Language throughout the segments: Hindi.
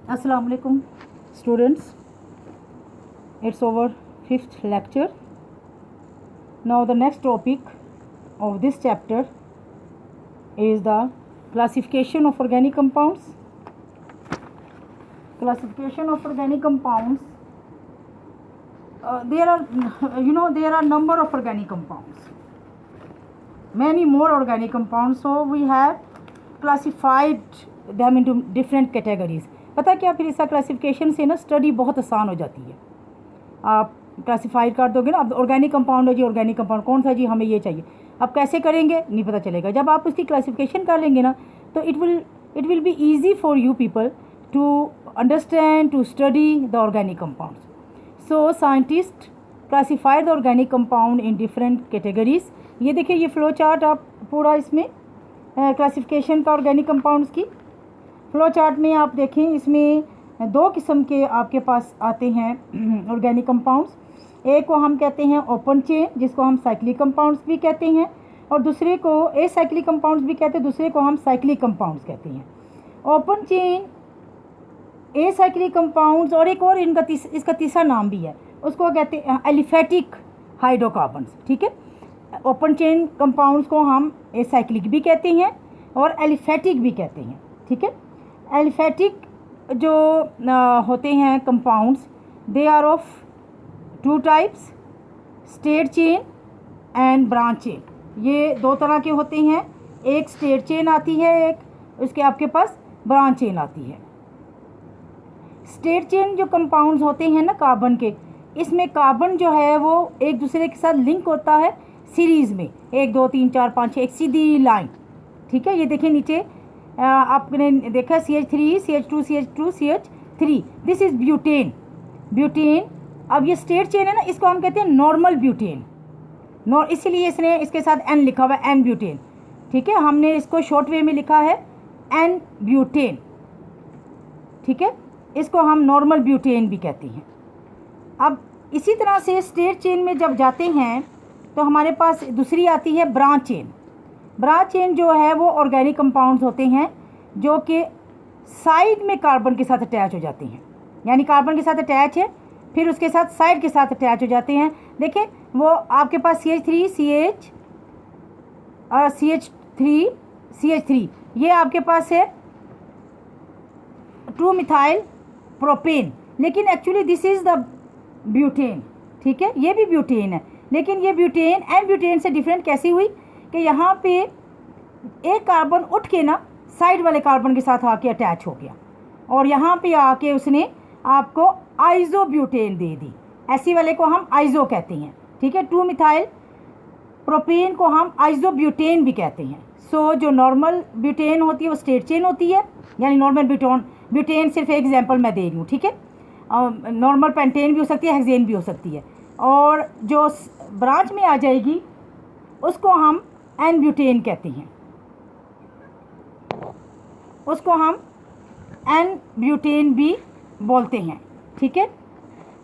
Assalamu alaikum students, it's our 5th lecture. Now the next topic of this chapter is the classification of organic compounds. Classification of organic compounds. There are number of organic compounds, many more organic compounds, so we have classified them into different categories. पता क्या, फिर इसका क्लासिफिकेशन से ना स्टडी बहुत आसान हो जाती है. आप क्लासिफाइड कर दोगे ना, अब ऑर्गेनिक कंपाउंड है जी, ऑर्गेनिक कंपाउंड कौन सा जी, हमें ये चाहिए. अब कैसे करेंगे नहीं पता चलेगा. जब आप उसकी क्लासिफिकेशन कर लेंगे ना, तो it will be easy for you people to understand, to study the organic compounds. So scientist classified the organic compound in different categories. ये देखिए, ये फ्लो चार्ट आप पूरा इसमें क्लासिफिकेशन का ऑर्गेनिक कंपाउंड्स की फ्लो चार्ट में आप देखें, इसमें दो किस्म के आपके पास आते हैं ऑर्गेनिक कंपाउंड्स. एक को हम कहते हैं ओपन चेन, जिसको हम साइक्लिक कंपाउंड्स भी कहते हैं, और दूसरे को एसाइक्लिक कंपाउंड्स भी कहते हैं, दूसरे को हम साइक्लिक कंपाउंड्स कहते हैं. ओपन चेन, एसाइक्लिक कंपाउंड्स, और एक और इसका तीसरा नाम भी है, उसको कहते हैं एलिफेटिक हाइड्रोकार्बन्स. ठीक है, ओपन चेन कंपाउंड्स को हम एसाइक्लिक भी कहते हैं और एलिफेटिक भी कहते हैं. ठीक है, एलिफेटिक जो होते हैं compounds, they are of two types, straight chain and branch chain. ये दो तरह के होते हैं. एक स्टेट चेन आती है, एक उसके आपके पास ब्रांच चेन आती है. स्टेट चेन जो कंपाउंड्स होते हैं ना कार्बन के, इसमें कार्बन जो है वो एक दूसरे के साथ लिंक होता है सीरीज़ में, 1 2 3 4 5 6, एक सीधी लाइन. ठीक है, ये देखिए नीचे आपने देखा CH3 CH2 CH2 CH3, this is butane. Butane, अब ये स्टेट चेन है ना, इसको हम कहते हैं नॉर्मल ब्यूटेन. इसीलिए इसने इसके साथ N लिखा हुआ है, N ब्यूटेन. ठीक है, हमने इसको शॉर्ट वे में लिखा है N ब्यूटेन. ठीक है, इसको हम नॉर्मल ब्यूटेन भी कहते हैं. अब इसी तरह से स्टेट चेन में जब जाते हैं तो हमारे पास दूसरी आती है ब्रांच चेन. ब्रांच चेन जो है वो ऑर्गेनिक कंपाउंड्स होते हैं जो कि साइड में कार्बन के साथ अटैच हो जाते हैं, यानी कार्बन के साथ अटैच है, फिर उसके साथ साइड के साथ अटैच हो जाते हैं. देखिए, वो आपके पास CH3 CH और CH3 ये आपके पास है 2 मिथाइल प्रोपेन, लेकिन actually this is the butane. ठीक है, ये भी ब्यूटेन है, लेकिन ये ब्यूटेन एन ब्यूटेन से डिफरेंट कैसी हुई कि यहाँ पे एक कार्बन उठ के ना साइड वाले कार्बन के साथ आके अटैच हो गया, और यहाँ पे आके उसने आपको आइसोब्यूटेन दे दी. ऐसी वाले को हम आइसो कहते हैं. ठीक है, 2 मिथाइल प्रोपेन को हम आइसोब्यूटेन भी कहते हैं. सो जो नॉर्मल ब्यूटेन होती है वो स्टेट चेन होती है, यानी नॉर्मल ब्यूटेन सिर्फ एक एग्जांपल मैं दे रही हूँ. ठीक है, नॉर्मल पेंटेन भी हो सकती है, हेक्सेन भी हो सकती है, और जो ब्रांच में आ जाएगी उसको हम एन ब्यूटेन कहते हैं, उसको हम एन ब्यूटेन भी बोलते हैं. ठीक है,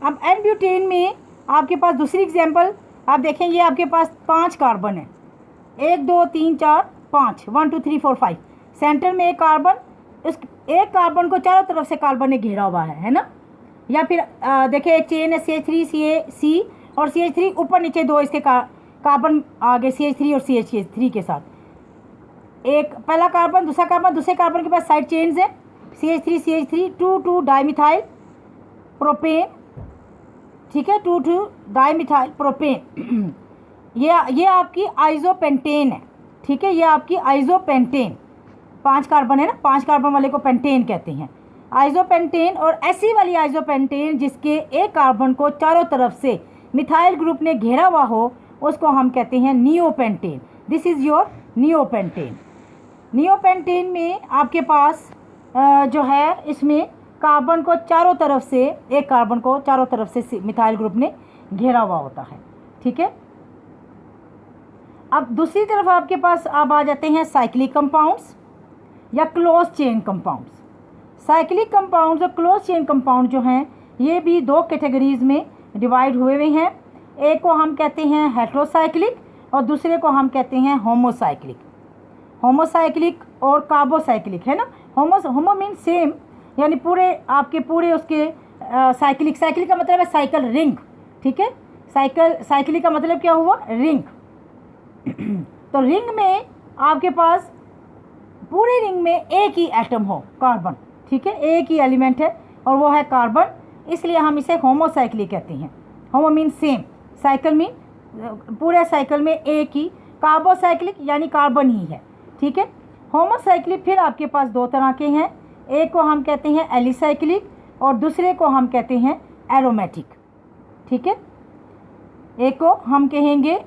अब एन ब्यूटेन में आपके पास दूसरी एग्जांपल आप देखें, ये आपके पास 5 कार्बन है, 1 2 3 4 5, 1 2 3 4 5, सेंटर में एक कार्बन, उस एक कार्बन को चारों तरफ से कार्बन ने घेरा हुआ है ना. या फिर देखिए, एक चेन है CH3 C और CH3 ऊपर नीचे दो इसके कार्बन आगे CH3 और CH3 के साथ, एक पहला कार्बन दूसरा कार्बन, दूसरे कार्बन के पास साइड चेन्स है CH3 2 डाइमिथाइल प्रोपेन. ठीक है, 2 डाइमिथाइल प्रोपेन. ये आपकी आइसोपेंटेन है. ठीक है, ये आपकी आइसोपेंटेन, 5 कार्बन है ना, 5 कार्बन वाले को पेंटेन कहते हैं, आइसोपेंटेन. और ऐसी वाली आइसोपेंटेन जिसके एक कार्बन को चारों तरफ से मिथाइल ग्रुप ने घेरा हुआ हो, उसको हम कहते हैं neopentane. This is your neopentane. Neopentane में आपके पास जो है, इसमें कार्बन को चारों तरफ से, एक कार्बन को चारों तरफ से मिथाइल ग्रुप ने घेरा हुआ होता है. ठीक है, अब दूसरी तरफ आपके पास अब आ जाते हैं साइक्लिक कंपाउंड्स या close chain compounds. Cyclic compounds और क्लोज चेन कंपाउंड जो हैं, ये भी दो कैटेगरीज में डिवाइड हुए हुए हैं. एक को हम कहते हैं हेट्रोसाइक्लिक और दूसरे को हम कहते हैं होमोसाइक्लिक. होमोसाइक्लिक और कार्बोसाइक्लिक है ना. होमो मीन सेम, यानी पूरे आपके पूरे उसके साइक्लिक, साइक्लिक का मतलब है साइकिल रिंग, ठीक है। साइक्लिक का मतलब क्या हुआ, रिंग। तो रिंग में आपके पास पूरे रिंग में एक ही एटम हो, कार्बन, ठीक है, एक ही एलिमेंट है और वो है कार्बन, इसलिए हम इसे होमोसाइक्लिक कहते हैं। Homo mean same, cycle mean पूरे साइकिल में एक ही, कार्बोसाइक्लिक यानी कार्बन ही है, ठीक है। होमोसाइक्लिक फिर आपके पास दो तरह के हैं, एक को हम कहते हैं एलिसाइक्लिक और दूसरे को हम कहते हैं एरोमेटिक, ठीक है। एक को हम कहेंगे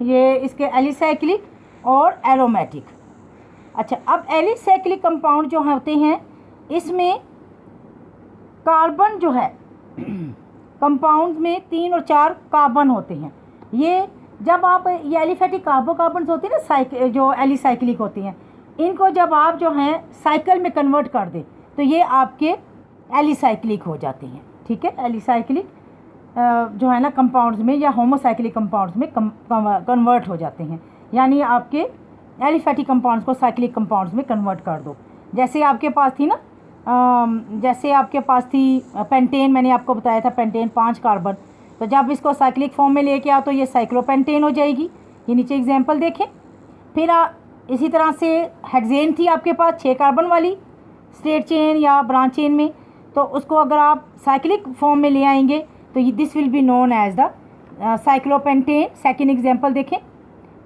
ये इसके एलिसाइक्लिक और एरोमेटिक। अच्छा, अब एलिसाइक्लिक कंपाउंड जो होते हैं इसमें कार्बन जो है कंपाउंड में 3 और 4 कार्बन होते हैं। ये जब आप ये एलिफेटिक कार्बोकार्बन्स होते हैं ना, जो एलिसाइक्लिक होती हैं, इनको जब आप जो हैं साइकिल में कन्वर्ट कर दें तो ये आपके एलिसाइक्लिक हो जाते हैं, ठीक है। एलिसाइक्लिक जो है ना कंपाउंड्स में या होमोसाइक्लिक कंपाउंड्स में कन्वर्ट हो जाते हैं, यानी आपके एलिफेटिक कंपाउंड्स को साइक्लिक कंपाउंड्स में कन्वर्ट कर दो। जैसे आपके पास थी ना जैसे आपके पास थी पेंटेन, मैंने आपको बताया था पेंटेन 5 कार्बन, तो जब इसको साइक्लिक फॉर्म में लेके आओ तो ये साइक्लोपेंटेन हो जाएगी। ये नीचे एग्जांपल देखें। फिर इसी तरह से हेक्सेन थी आपके पास 6 कार्बन वाली स्ट्रेट चेन या ब्रांच चेन में, तो उसको अगर आप साइक्लिक फॉर्म में ले आएंगे तो this will be known as the cyclopentane. Second example देखें,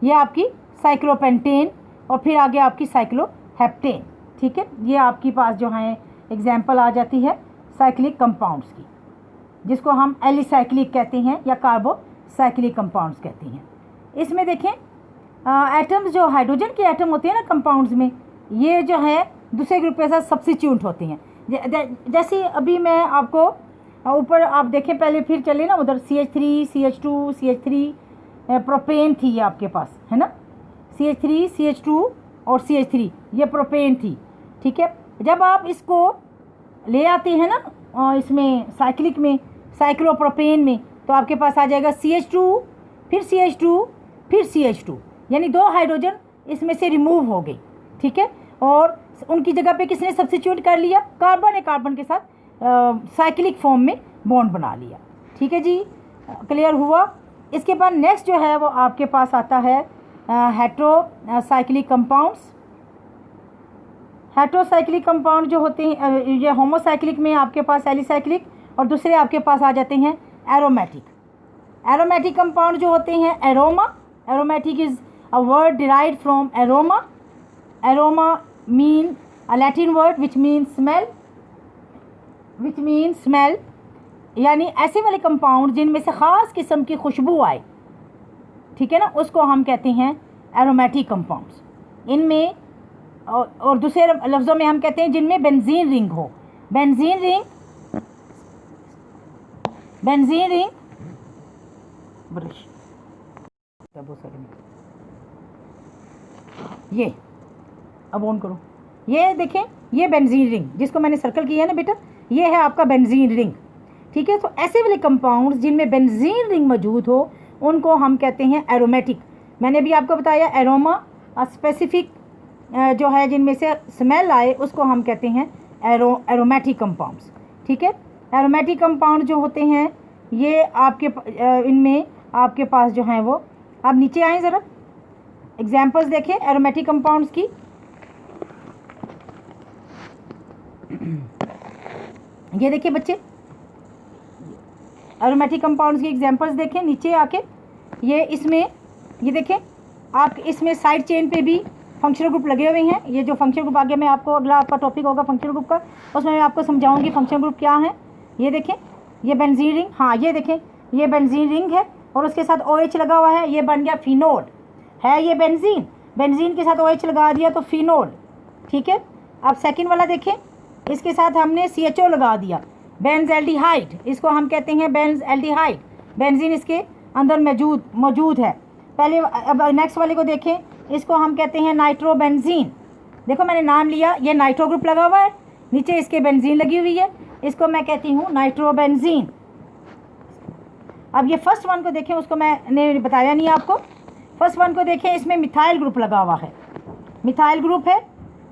ये आपकी साइक्लोपेंटेन और फिर आगे आपकी साइक्लोहेप्टेन, ठीक है। ये आपके पास जो है एग्जांपल आ जाती है साइक्लिक कंपाउंड्स की, जिसको हम एलिसाइक्लिक कहते हैं या कार्बोसाइक्लिक कंपाउंड्स कहते हैं। इसमें देखें एटम्स जो हाइड्रोजन के एटम होते हैं ना कंपाउंड्स में, ये जो है दूसरे ग्रुप के साथ सब्स्टिट्यूट होते हैं। जैसे अभी मैं आपको ऊपर आप देखें, पहले फिर चले ना उधर CH3 CH2 CH3 प्रोपेन थी ये आपके पास, है ना, CH3 CH2 और CH3 ये प्रोपेन थी, ठीक है। जब आप इसको ले आते हैं ना इसमें साइक्लिक में, साइक्लोप्रोपेन में, तो आपके पास आ जाएगा CH2 फिर CH2 फिर CH2, यानी 2 हाइड्रोजन इसमें से रिमूव हो गई, ठीक है, और उनकी जगह पे किसने सब्स्टिट्यूट कर लिया, कार्बन ने कार्बन के साथ साइक्लिक फॉर्म में बॉन्ड बना लिया, ठीक है जी। क्लियर हुआ। इसके बाद नेक्स्ट जो है वो आपके पास आता है हेट्रोसाइक्लिक कंपाउंड्स। हेट्रोसाइक्लिक कंपाउंड जो होते हैं ये होमोसाइक्लिक में आपके पास एलिसाइक्लिक और दूसरे आपके पास आ जाते हैं एरोमेटिक। एरोमेटिक कंपाउंड जो होते हैं aroma, aromatic is a word derived from aroma. Aroma mean a Latin word which mean smell, यानी ऐसे वाले कंपाउंड जिनमें से ख़ास किस्म की खुशबू आए, ठीक है ना, उसको हम कहते हैं एरोमेटिक कंपाउंड्स। इनमें और दूसरे लफ्ज़ों में हम कहते हैं जिनमें बेंजीन रिंग हो। बेंजीन रिंग ब्रश, ये अब ऑन करो, ये देखें, ये बेंजीन रिंग जिसको मैंने सर्कल किया है ना बेटा, ये है आपका बेंजीन रिंग, ठीक है। तो ऐसे वाले कंपाउंड्स जिनमें बेंजीन रिंग मौजूद हो उनको हम कहते हैं एरोमेटिक। मैंने भी आपको बताया एरोमा स्पेसिफिक जो है जिनमें से स्मेल आए उसको हम कहते हैं एरोमेटिक कंपाउंड्स, ठीक है। एरोमेटिक कंपाउंड जो होते हैं ये आपके इनमें आपके पास जो हैं वो, आप नीचे आएँ ज़रा, एग्जांपल्स देखें एरोमेटिक कंपाउंड्स की। ये देखिए बच्चे, एरोमेटिक कंपाउंड्स की एग्जांपल्स देखें नीचे आके। ये इसमें ये देखें आप, इसमें साइड चेन पे भी फंक्शनल ग्रुप लगे हुए हैं। ये जो फंक्शनल ग्रुप आगे मैं आपको, अगला आपका टॉपिक होगा फंक्शनल ग्रुप का, उसमें मैं आपको समझाऊंगी फंक्शनल ग्रुप क्या है। ये देखें, ये बेंजीन रिंग, हाँ ये देखें, ये बेंजीन रिंग है और उसके साथ OH लगा हुआ है, ये बन गया फिनोल है। ये बेंजीन, बेंजीन के साथ OH लगा दिया तो फिनोल, ठीक है। अब सेकेंड वाला देखें, इसके साथ हमने CHO लगा दिया, बेंजल्डिहाइड, इसको हम कहते हैं बेंजल्डिहाइड। बेंजीन इसके अंदर मौजूद है। पहले अब नेक्स्ट वाले को देखें, इसको हम कहते हैं नाइट्रोबेंजीन। देखो मैंने नाम लिया, ये नाइट्रो ग्रुप लगा हुआ है, नीचे इसके बेंजीन लगी हुई है, इसको मैं कहती हूँ नाइट्रोबेंजीन। अब ये फर्स्ट वन को देखें, उसको मैंने बताया नहीं आपको। फर्स्ट वन को देखें, इसमें मिथाइल ग्रुप लगा हुआ है, मिथाइल ग्रुप है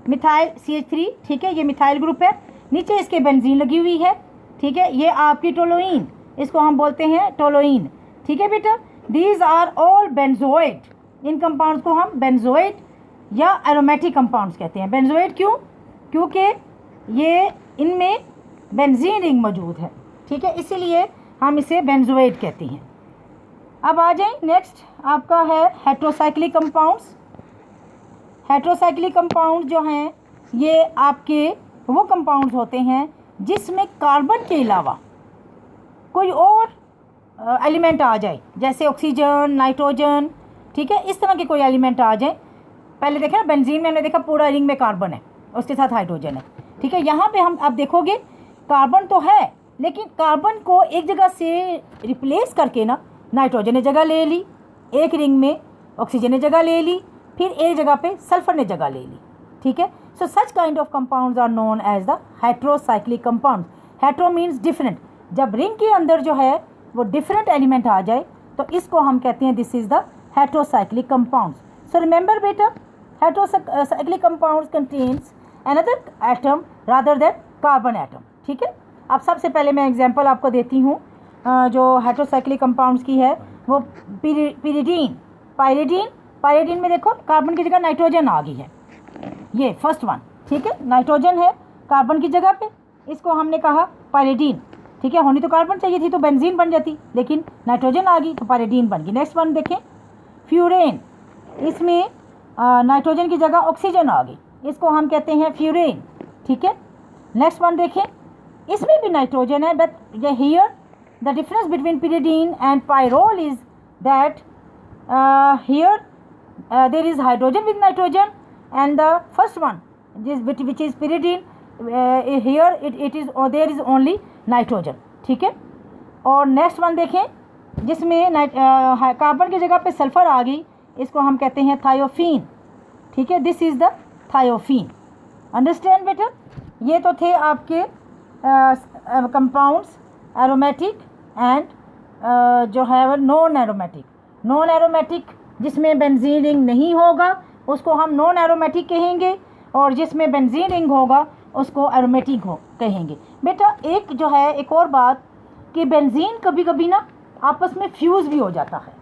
मिथाइल CH3, ठीक है, ये मिथाइल ग्रुप है। नीचे इसके बेंजीन लगी हुई है, ठीक है, ये आपकी टोलोइन, इसको हम बोलते हैं टोलोइन, ठीक है बेटा। दीज आर ऑल बेंजोइड, इन कंपाउंड्स को हम बेंजोइड या एरोमेटिक कंपाउंड्स कहते हैं। बेंजोइड क्यों? क्योंकि ये इनमें बेंजीन रिंग मौजूद है, ठीक है, इसीलिए हम इसे बेंजोइड कहते हैं। अब आ जाएं, नेक्स्ट आपका है हेट्रोसाइक्लिक कंपाउंड्स। हेट्रोसाइक्लिक कंपाउंड जो हैं ये आपके वो कंपाउंड्स होते हैं जिसमें कार्बन के अलावा कोई और एलिमेंट आ जाए, जैसे ऑक्सीजन, नाइट्रोजन, ठीक है, इस तरह के कोई एलिमेंट आ जाए। पहले देखें ना बेंजीन में हमने देखा पूरा रिंग में कार्बन है, उसके साथ हाइड्रोजन है, ठीक है। यहाँ पे हम अब देखोगे कार्बन तो है, लेकिन कार्बन को एक जगह से रिप्लेस करके ना नाइट्रोजन ने जगह ले ली, एक रिंग में ऑक्सीजन ने जगह ले ली, फिर एक जगह पे सल्फर ने जगह ले ली, ठीक है। So such kind of compounds are known as the heterocyclic compound. Hetero means different, जब रिंग के अंदर जो है वो डिफरेंट एलिमेंट आ जाए तो इसको हम कहते हैं this is the heterocyclic compounds. So remember बेटा, heterocyclic compounds contains another atom rather than carbon atom, ठीक है। अब सबसे पहले मैं एग्जांपल आपको देती हूँ जो हेट्रोसाइक्लिक कंपाउंड्स की है, वो पिरिडीन, पायरिडीन। पायरिडीन में देखो कार्बन की जगह नाइट्रोजन आ गई है, ये फर्स्ट वन, ठीक है, नाइट्रोजन है कार्बन की जगह पे, इसको हमने कहा पायरिडीन, ठीक है। होनी तो कार्बन चाहिए थी तो बेंजीन बन जाती, लेकिन नाइट्रोजन आ गई तो पायरिडीन बन गई। नेक्स्ट वन देखें, फ्यूरेन, इसमें नाइट्रोजन की जगह ऑक्सीजन आ गई, इसको हम कहते हैं फ्यूरेन, ठीक है। नेक्स्ट वन देखें, इसमें भी नाइट्रोजन है, but here the difference between pyridine and pyrrole is that here there is hydrogen with nitrogen, and the first one which is pyridine, here it is or there is only nitrogen, ठीक है। और नेक्स्ट वन देखें जिसमें कार्बन की जगह पे सल्फर आ गई, इसको हम कहते हैं थायोफीन, ठीक है, this is the thiophene. Understand बेटा, ये तो थे आपके कंपाउंड्स एरोमेटिक एंड जो है नॉन एरोमेटिक। नॉन एरोमेटिक जिसमें बेंजीन रिंग नहीं होगा उसको हम नॉन एरोमेटिक कहेंगे, और जिसमें बेंजीन रिंग होगा उसको एरोमेटिक कहेंगे। बेटा एक जो है एक और बात कि बेंजीन कभी कभी ना आपस में फ्यूज़ भी हो जाता है,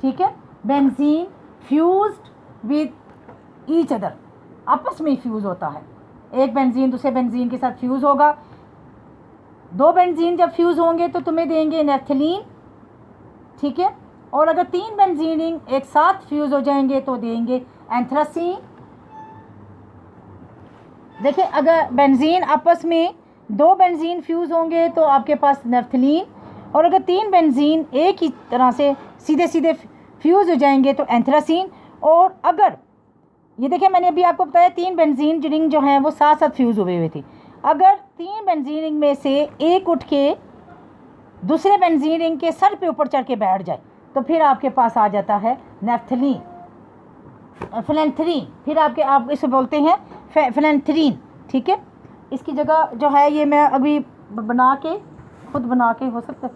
ठीक है। Benzene fused with each other, आपस में फ्यूज़ होता है, एक बेंजीन दूसरे बेंजीन के साथ फ्यूज़ होगा। दो बेंजीन जब फ्यूज़ होंगे तो तुम्हें देंगे नेफ्थलीन, ठीक है। और अगर तीन बेंजीन रिंग एक साथ फ्यूज़ हो जाएंगे तो देंगे एंथ्रासीन। देखिए अगर बेंजीन आपस में दो बेंजीन फ्यूज़ होंगे तो आपके पास नेफ्थलीन, और अगर तीन बेंजीन एक ही तरह से सीधे सीधे फ्यूज़ हो जाएंगे तो एंथ्रासीन। और अगर ये देखिए मैंने अभी आपको बताया तीन बेंजीन रिंग जो हैं वो साथ साथ फ्यूज़ हुए थे, अगर तीन बेंजीन रिंग में से एक उठ के दूसरे बेंजीन रिंग के सर पे ऊपर चढ़ के बैठ जाए तो फिर आपके पास आ जाता है नेफ्थलीन, फिनेंथ्रीन, फिर आप इसे बोलते हैं फिनेंथ्रीन, ठीक है। इसकी जगह जो है ये मैं अभी खुद बना के हो सकता है